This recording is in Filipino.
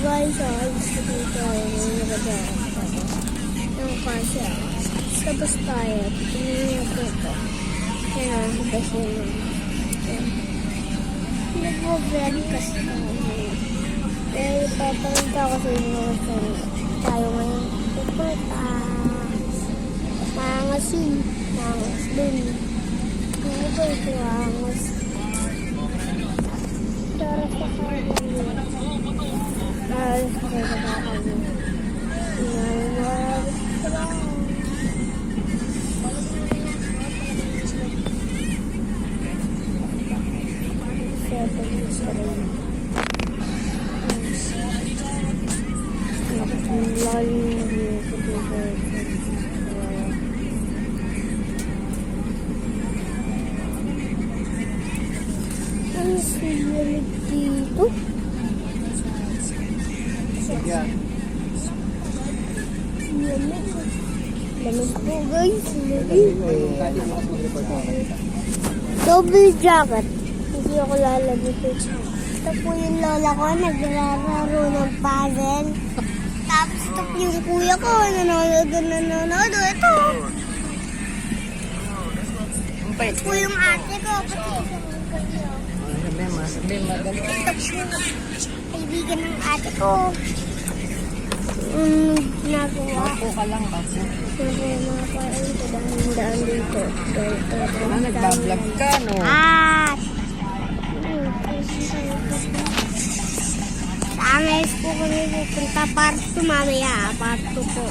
guys, alis ko dito. Yung nagagawa ko. Yung kasi, tapos tayo. Tingnan ko ito. Yan, kasi yun. Nag-vlog kasi tayo. Pero ipapakita ko sa inyo kasi tayo ngayon pupunta. Mangasin. Mangas dun. Ano ba ito? Mangas. Daras pa kayo. Daras pa kayo. Ang sigalig dito. Lamig po guys. Double jacket. Hindi ako lalabit. Ito po yung lola ko. Naglalaro ng puzzle. Tapos ito po yung kuya ko. Nanonood. Ito. Ito po yung ate ko. Kaibigan ng ate ko. Ginagawa. Ako ka lang kasi. Daan dito. Nagbablog ka, no? Sa Angeles po kami pupunta. Part 2 mamaya. Part 2 po.